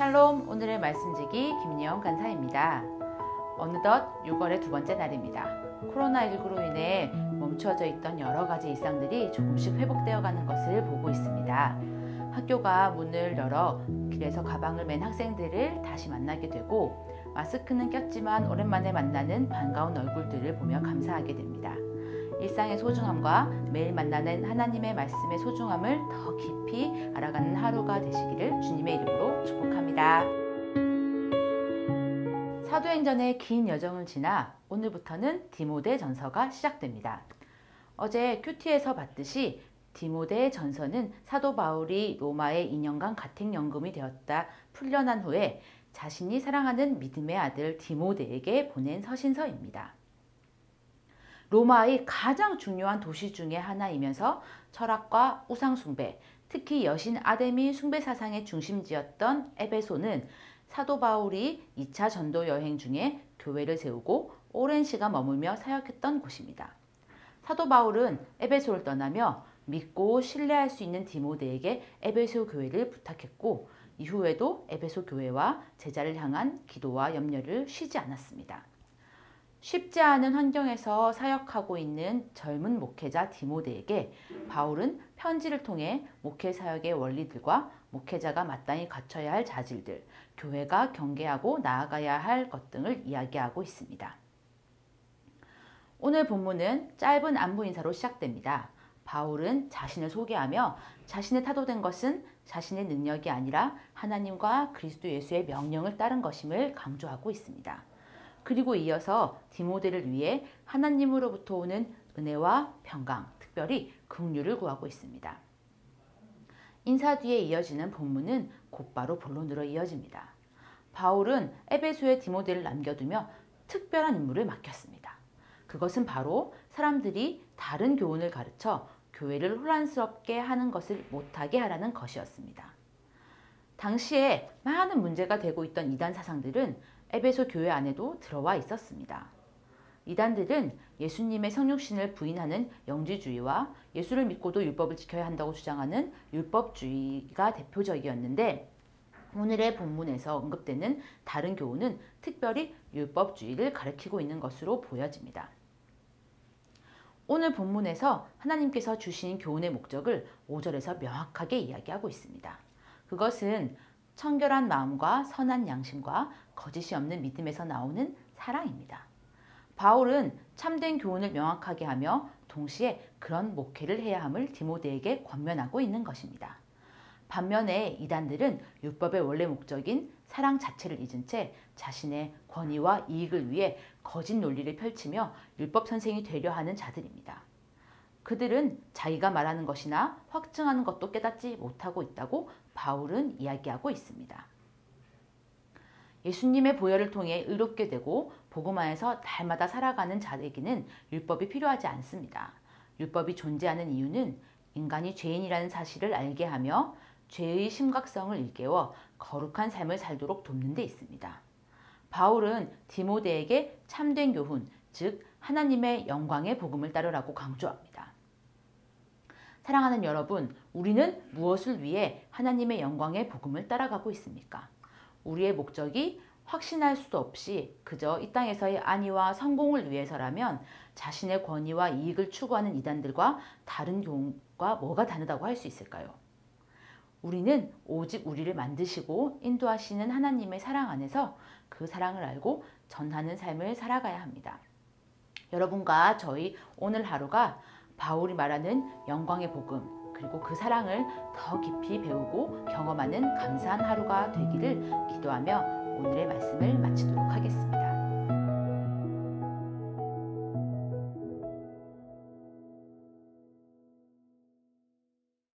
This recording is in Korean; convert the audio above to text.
샬롬, 오늘의 말씀지기 김인영 간사입니다. 어느덧 6월의 두 번째 날입니다. 코로나19로 인해 멈춰져 있던 여러 가지 일상들이 조금씩 회복되어 가는 것을 보고 있습니다. 학교가 문을 열어 길에서 가방을 맨 학생들을 다시 만나게 되고, 마스크는 꼈지만 오랜만에 만나는 반가운 얼굴들을 보며 감사하게 됩니다. 일상의 소중함과 매일 만나는 하나님의 말씀의 소중함을 더 깊이 알아가는 하루가 되시기를 주님의 이름으로 축복합니다. 사도행전의 긴 여정을 지나 오늘부터는 디모데 전서가 시작됩니다. 어제 큐티에서 봤듯이 디모데 전서는 사도 바울이 로마의 2년간 가택연금이 되었다 풀려난 후에 자신이 사랑하는 믿음의 아들 디모데에게 보낸 서신서입니다. 로마의 가장 중요한 도시 중에 하나이면서 철학과 우상숭배, 특히 여신 아데미 숭배 사상의 중심지였던 에베소는 사도 바울이 2차 전도 여행 중에 교회를 세우고 오랜 시간 머물며 사역했던 곳입니다. 사도 바울은 에베소를 떠나며 믿고 신뢰할 수 있는 디모데에게 에베소 교회를 부탁했고, 이후에도 에베소 교회와 제자를 향한 기도와 염려를 쉬지 않았습니다. 쉽지 않은 환경에서 사역하고 있는 젊은 목회자 디모데에게 바울은 편지를 통해 목회 사역의 원리들과 목회자가 마땅히 갖춰야 할 자질들, 교회가 경계하고 나아가야 할 것 등을 이야기하고 있습니다. 오늘 본문은 짧은 안부 인사로 시작됩니다. 바울은 자신을 소개하며 자신의 타도된 것은 자신의 능력이 아니라 하나님과 그리스도 예수의 명령을 따른 것임을 강조하고 있습니다. 그리고 이어서 디모데를 위해 하나님으로부터 오는 은혜와 평강, 특별히 긍휼을 구하고 있습니다. 인사 뒤에 이어지는 본문은 곧바로 본론으로 이어집니다. 바울은 에베소에 디모데를 남겨두며 특별한 임무를 맡겼습니다. 그것은 바로 사람들이 다른 교훈을 가르쳐 교회를 혼란스럽게 하는 것을 못하게 하라는 것이었습니다. 당시에 많은 문제가 되고 있던 이단 사상들은 에베소 교회 안에도 들어와 있었습니다. 이단들은 예수님의 성육신을 부인하는 영지주의와 예수를 믿고도 율법을 지켜야 한다고 주장하는 율법주의가 대표적이었는데, 오늘의 본문에서 언급되는 다른 교훈은 특별히 율법주의를 가리키고 있는 것으로 보여집니다. 오늘 본문에서 하나님께서 주신 교훈의 목적을 5절에서 명확하게 이야기하고 있습니다. 그것은 청결한 마음과 선한 양심과 거짓이 없는 믿음에서 나오는 사랑입니다. 바울은 참된 교훈을 명확하게 하며 동시에 그런 목회를 해야 함을 디모데에게 권면하고 있는 것입니다. 반면에 이단들은 율법의 원래 목적인 사랑 자체를 잊은 채 자신의 권위와 이익을 위해 거짓 논리를 펼치며 율법 선생이 되려 하는 자들입니다. 그들은 자기가 말하는 것이나 확증하는 것도 깨닫지 못하고 있다고 바울은 이야기하고 있습니다. 예수님의 보혈을 통해 의롭게 되고 복음 안에서 날마다 살아가는 자에게는 율법이 필요하지 않습니다. 율법이 존재하는 이유는 인간이 죄인이라는 사실을 알게 하며 죄의 심각성을 일깨워 거룩한 삶을 살도록 돕는 데 있습니다. 바울은 디모데에게 참된 교훈, 즉 하나님의 영광의 복음을 따르라고 강조합니다. 사랑하는 여러분, 우리는 무엇을 위해 하나님의 영광의 복음을 따라가고 있습니까? 우리의 목적이 확신할 수도 없이 그저 이 땅에서의 안위와 성공을 위해서라면 자신의 권위와 이익을 추구하는 이단들과 다른 교훈과 뭐가 다르다고 할 수 있을까요? 우리는 오직 우리를 만드시고 인도하시는 하나님의 사랑 안에서 그 사랑을 알고 전하는 삶을 살아가야 합니다. 여러분과 저희 오늘 하루가 바울이 말하는 영광의 복음, 그리고 그 사랑을 더 깊이 배우고 경험하는 감사한 하루가 되기를 기도하며 오늘의 말씀을 마치도록 하겠습니다.